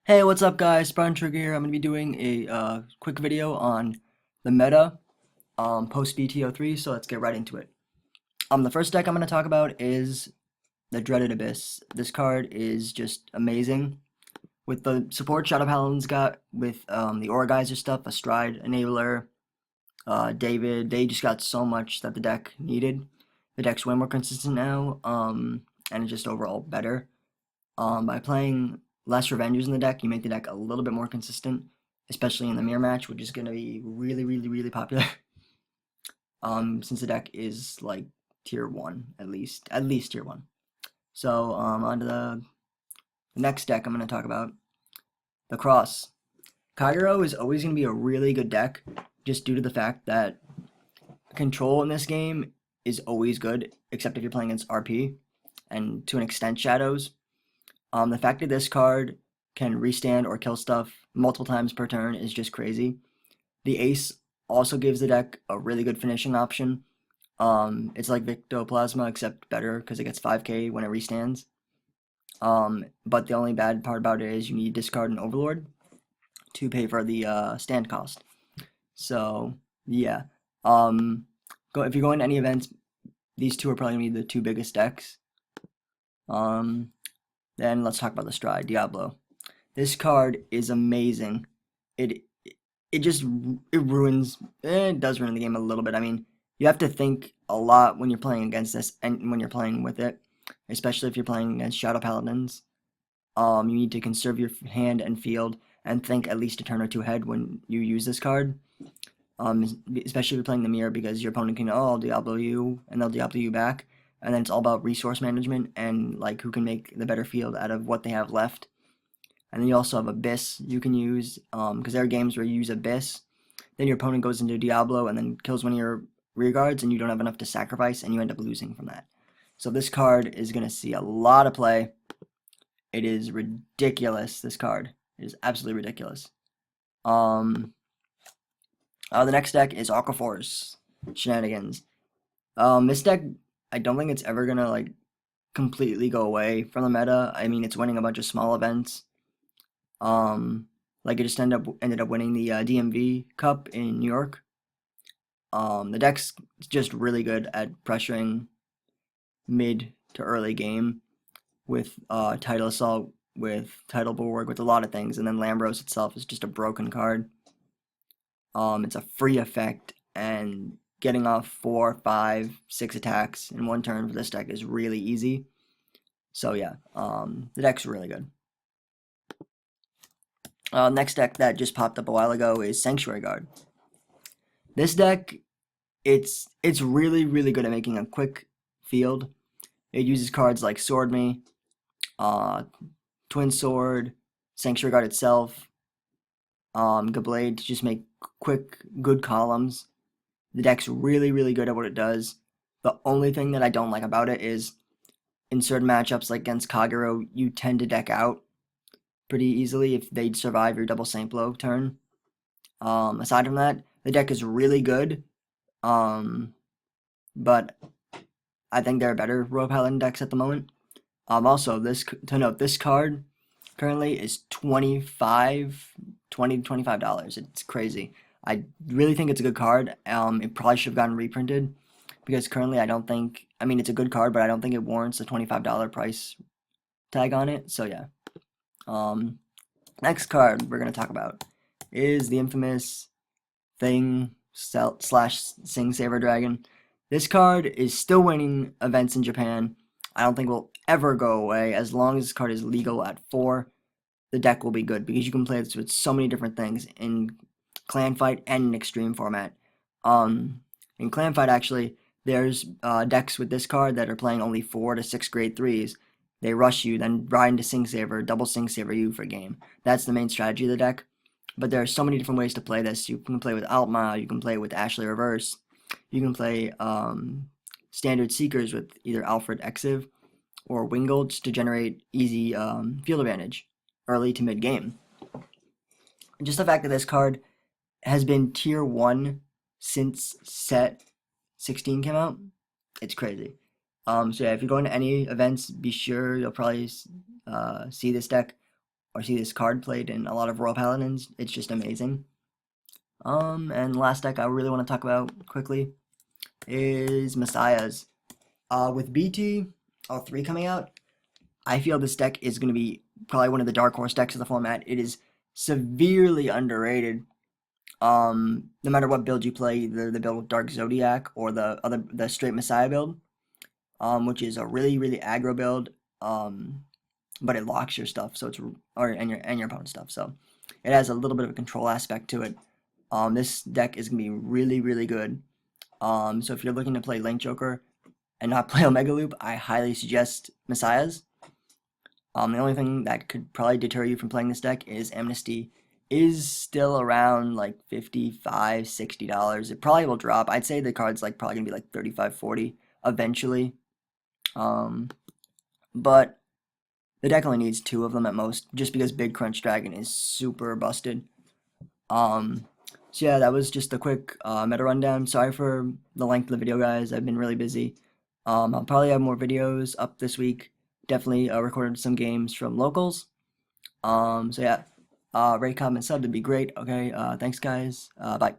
Hey, what's up guys? SpartanTrigger here. I'm going to be doing a quick video on the meta post BTO3, so let's get right into it. The first deck I'm going to talk about is the Dreaded Abyss. This card is just amazing. With the support Shadow Paladins got, with the Aura Geyser stuff, Astride, Enabler, David, they just got so much that the deck needed. The deck's way more consistent now, and it's just overall better. By playing less Revengers in the deck, you make the deck a little bit more consistent, especially in the mirror match, which is going to be really popular. Since the deck is like tier 1, at least tier 1. So, on to the next deck I'm going to talk about, the Cross. Cairo is always going to be a really good deck, just due to the fact that control in this game is always good, except if you're playing against RP, and to an extent Shadows. The fact that this card can restand or kill stuff multiple times per turn is just crazy. The Ace also gives the deck a really good finishing option. It's like Victoplasma, except better because it gets 5k when it restands. But the only bad part about it is you need to discard an Overlord to pay for the stand cost. So, yeah. If you're going to any events, these two are probably going to be the two biggest decks. Then let's talk about the Stride, Diablo. This card is amazing. It just ruins. It does ruin the game a little bit. I mean, you have to think a lot when you're playing against this and when you're playing with it, especially if you're playing against Shadow Paladins. You need to conserve your hand and field and think at least a turn or two ahead when you use this card. Especially if you're playing the mirror, because your opponent can, I'll Diablo you, and they'll Diablo you back. And then it's all about resource management and like who can make the better field out of what they have left. And then you also have Abyss you can use, because there are games where you use Abyss, then your opponent goes into Diablo and then kills one of your rear guards, and you don't have enough to sacrifice, and you end up losing from that. So this card is going to see a lot of play. It is ridiculous, this card. It is absolutely ridiculous. The next deck is Aqua Force, Shenanigans. This deck, I don't think it's ever gonna like completely go away from the meta. I mean, it's winning a bunch of small events. Like it just ended up winning the DMV Cup in New York. The deck's just really good at pressuring mid to early game with Tidal Assault, with Tidal Bulwark, with a lot of things, and then Lambros itself is just a broken card. It's a free effect, and getting off 4, 5, 6 attacks in one turn for this deck is really easy. So yeah, the deck's really good. Next deck that just popped up a while ago is Sanctuary Guard. This deck, it's really good at making a quick field. It uses cards like Sword Me, Twin Sword, Sanctuary Guard itself, Gablade to just make quick, good columns. The deck's really good at what it does. The only thing that I don't like about it is in certain matchups like against Kagero, you tend to deck out pretty easily if they survive your double Saint Blow turn. Aside from that, the deck is really good. But I think there are better Royal Paladin decks at the moment. Also, to note, this card currently is $20 to $25. It's crazy. I really think it's a good card. It probably should have gotten reprinted, because currently I don't think, I mean, it's a good card, but I don't think it warrants a $25 price tag on it. So yeah. Next card we're going to talk about is the infamous Thing / Sing Saver Dragon. This card is still winning events in Japan. I don't think will ever go away. As long as this card is legal at 4, the deck will be good, because you can play this with so many different things in clan fight and in extreme format. In clan fight, actually, there's decks with this card that are playing only 4 to 6 grade 3s. They rush you, then ride into Sing Saver, double Sing Saver you for a game. That's the main strategy of the deck. But there are so many different ways to play this. You can play with Altma, you can play with Ashley Reverse, you can play standard Seekers with either Alfred Exiv or Wingold, just to generate easy field advantage early to mid game. Just the fact that this card has been tier 1 since set 16 came out, it's crazy. So yeah, if you're going to any events, be sure you'll probably see this deck or see this card played in a lot of Royal Paladins. It's just amazing. And last deck I really want to talk about quickly is Messiahs. With BT03 coming out, I feel this deck is going to be probably one of the dark horse decks of the format. It is severely underrated. No matter what build you play, either the build with Dark Zodiac or the straight Messiah build, which is a really aggro build. But it locks your stuff, so it's and your opponent's stuff. So it has a little bit of a control aspect to it. This deck is gonna be really good. So if you're looking to play Link Joker and not play Omega Loop, I highly suggest Messiahs. The only thing that could probably deter you from playing this deck is Amnesty is still around like $55-$60. It probably will drop. I'd say the card's like probably gonna be like $35-$40 eventually. But the deck only needs 2 of them at most, just because Big Crunch Dragon is super busted. So yeah, that was just a quick meta rundown. Sorry for the length of the video, guys. I've been really busy. I'll probably have more videos up this week. Definitely recorded some games from locals. So yeah, rate, comment, sub would be great. Okay, thanks guys. Bye.